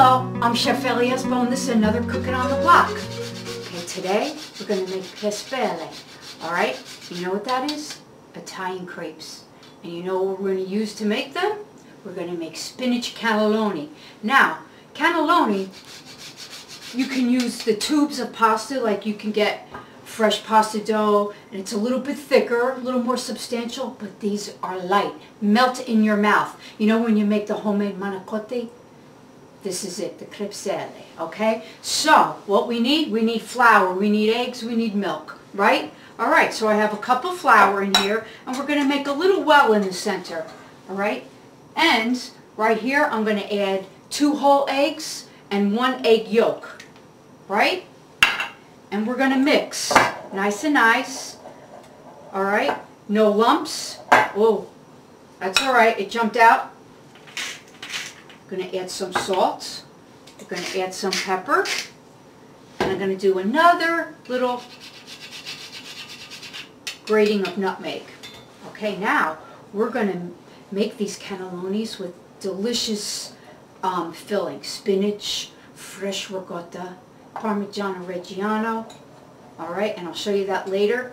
Hello, I'm Chef Ellie Espo and this is another Cooking on the Block. Okay, today we're going to make crespelle. Alright, you know what that is? Italian crepes. And you know what we're going to use to make them? We're going to make spinach cannelloni. Now, cannelloni, you can use the tubes of pasta, like you can get fresh pasta dough, and it's a little bit thicker, a little more substantial, but these are light. Melt in your mouth. You know when you make the homemade manicotti? This is it, the crespelle, okay? So, what we need flour, we need eggs, we need milk, right? Alright, so I have a cup of flour in here, and we're going to make a little well in the center, alright? And, right here, I'm going to add 2 whole eggs and 1 egg yolk, right? And we're going to mix, nice and nice, alright? No lumps. Oh, that's alright, it jumped out. I'm going to add some salt, I'm going to add some pepper, and I'm going to do another little grating of nutmeg. Okay, now we're going to make these cannellonis with delicious filling. Spinach, fresh ricotta, Parmigiano Reggiano, alright, and I'll show you that later.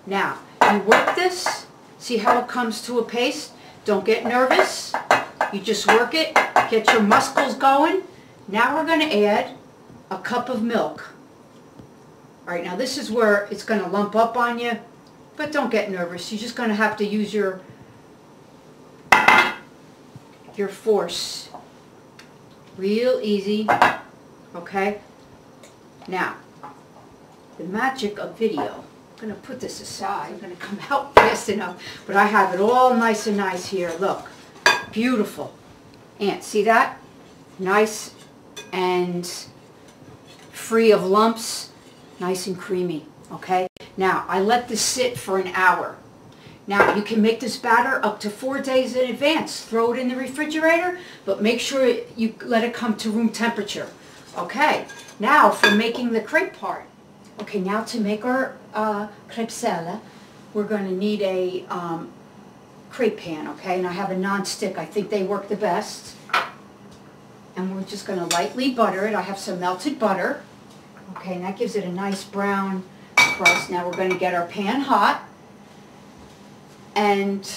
Now, you work this, see how it comes to a paste? Don't get nervous. You just work it, get your muscles going. Now we're going to add a cup of milk. Alright, now this is where it's going to lump up on you, but don't get nervous. You're just going to have to use your force. Real easy, okay? Now, the magic of video. I'm going to put this aside. I'm going to come out fast enough, but I have it all nice and nice here. Look. Beautiful. And see that? Nice and free of lumps. Nice and creamy. Okay? Now, I let this sit for an hour. Now, you can make this batter up to 4 days in advance. Throw it in the refrigerator, but make sure you let it come to room temperature. Okay? Now, for making the crepe part. Okay, now to make our crepeselle, we're going to need a crepe pan, okay, and I have a non-stick. I think they work the best. And we're just going to lightly butter it. I have some melted butter, okay, and that gives it a nice brown crust. Now we're going to get our pan hot, and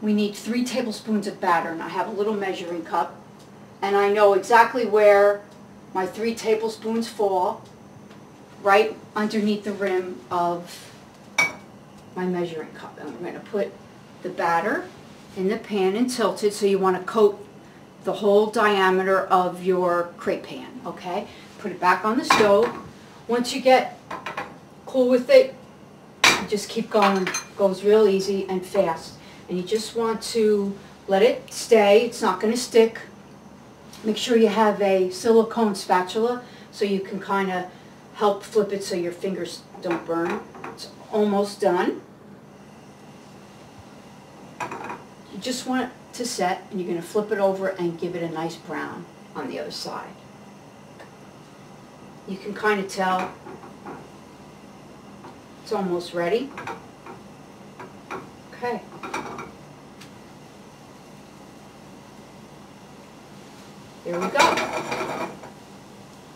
we need 3 tablespoons of batter, and I have a little measuring cup, and I know exactly where my 3 tablespoons fall, right underneath the rim of my measuring cup. And we're going to put the batter in the pan and tilt it, so you want to coat the whole diameter of your crepe pan, okay? Put it back on the stove. Once you get cool with it, you just keep going. It goes real easy and fast. And you just want to let it stay. It's not going to stick. Make sure you have a silicone spatula so you can kind of help flip it so your fingers don't burn. It's almost done. You just want it to set, and you're going to flip it over and give it a nice brown on the other side. You can kind of tell it's almost ready. Okay. There we go.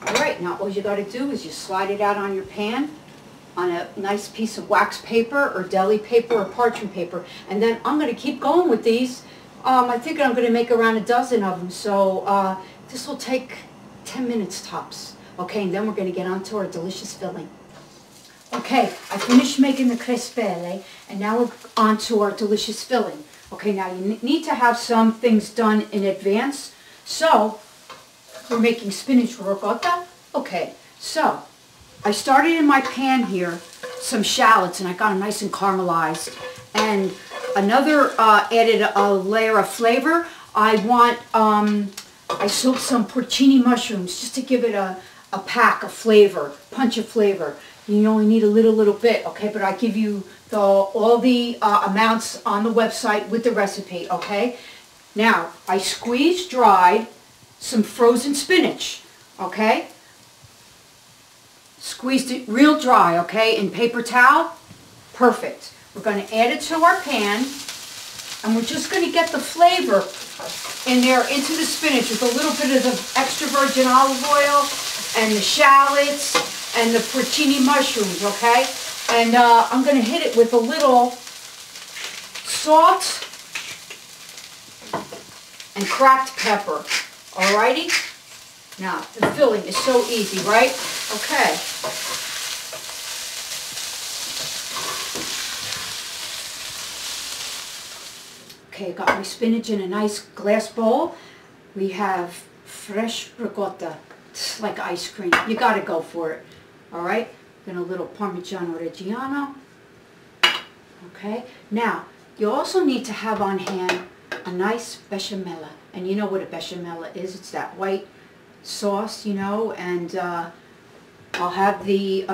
Alright, now all you got to do is you slide it out on your pan on a nice piece of wax paper or deli paper or parchment paper, and then I'm going to keep going with these. I think I'm going to make around a dozen of them, so this will take 10 minutes tops. Okay, and then we're going to get on to our delicious filling. Okay, I finished making the crespelle, and now we're on to our delicious filling. Okay, now you need to have some things done in advance. So, we're making spinach ricotta. Okay, so I started in my pan here some shallots, and I got them nice and caramelized. And another added a layer of flavor. I soaked some porcini mushrooms just to give it a pack of flavor, punch of flavor. You only need a little bit, okay? But I give you all the amounts on the website with the recipe, okay? Now, I squeezed dried some frozen spinach, okay? Squeezed it real dry, okay, in paper towel. Perfect. We're going to add it to our pan, and we're just going to get the flavor in there into the spinach with a little bit of the extra virgin olive oil and the shallots and the porcini mushrooms, okay? And I'm going to hit it with a little salt and cracked pepper, alrighty? Now, the filling is so easy, right? Okay. Okay, got my spinach in a nice glass bowl. We have fresh ricotta. It's like ice cream. You gotta go for it. Alright? Then a little Parmigiano Reggiano. Okay? Now, you also need to have on hand a nice bechamel. And you know what a bechamel is. It's that white sauce, you know, and I'll have the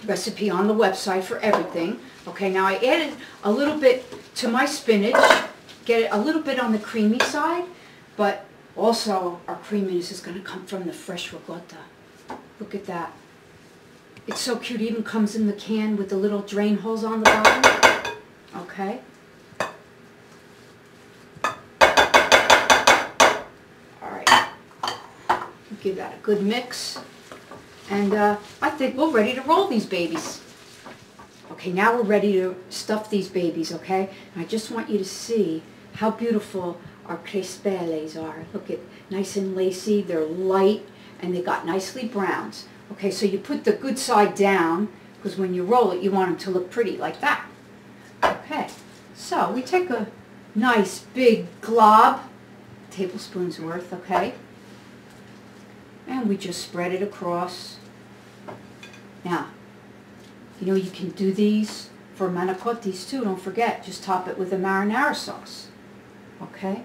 recipe on the website for everything. Okay, now I added a little bit to my spinach, get it a little bit on the creamy side, but also our creaminess is going to come from the fresh ricotta. Look at that. It's so cute. It even comes in the can with the little drain holes on the bottom. Okay. Alright. Give that a good mix. And I think we're ready to roll these babies. Okay, now we're ready to stuff these babies, okay? And I just want you to see how beautiful our crispeles are. Look at, nice and lacy, they're light, and they got nicely browns. Okay, so you put the good side down, because when you roll it, you want them to look pretty like that. Okay, so we take a nice big glob, tablespoon's worth, okay? And we just spread it across. Now, you know, you can do these for manicotis too. Don't forget, just top it with a marinara sauce. Okay?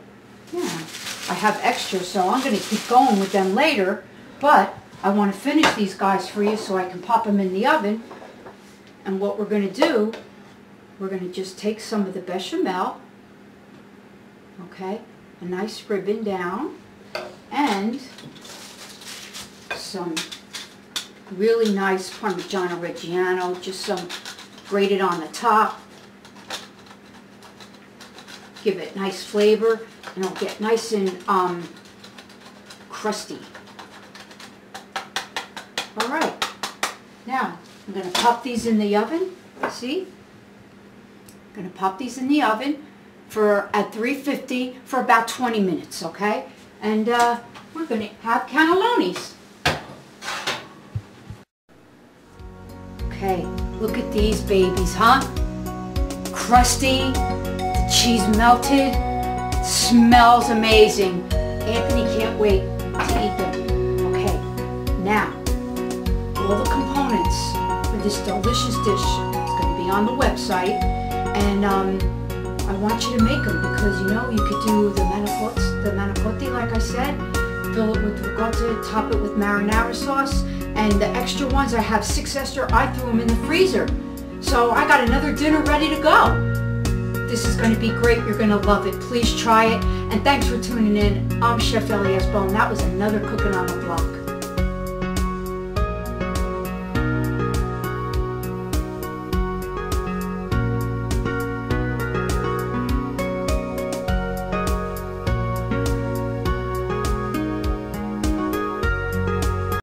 Yeah. I have extra, so I'm going to keep going with them later. But I want to finish these guys for you so I can pop them in the oven. And what we're going to do, we're going to just take some of the bechamel. Okay? A nice ribbon down. And some really nice Parmigiano Reggiano, just some grated on the top. Give it nice flavor, and it'll get nice and crusty. Alright, now I'm going to pop these in the oven. See? I'm going to pop these in the oven at 350 for about 20 minutes, okay? And we're going to have cannellonis. Okay, look at these babies, huh? Crusty, the cheese melted, smells amazing. Anthony can't wait to eat them. Okay, now, all the components for this delicious dish is going to be on the website, and I want you to make them because, you know, you could do the manicotti, like I said, fill it with ricotta, top it with marinara sauce. And the extra ones, I have 6 extra, I threw them in the freezer. So I got another dinner ready to go. This is going to be great. You're going to love it. Please try it. And thanks for tuning in. I'm Chef Ellie Espo, and that was another Cooking on the Block.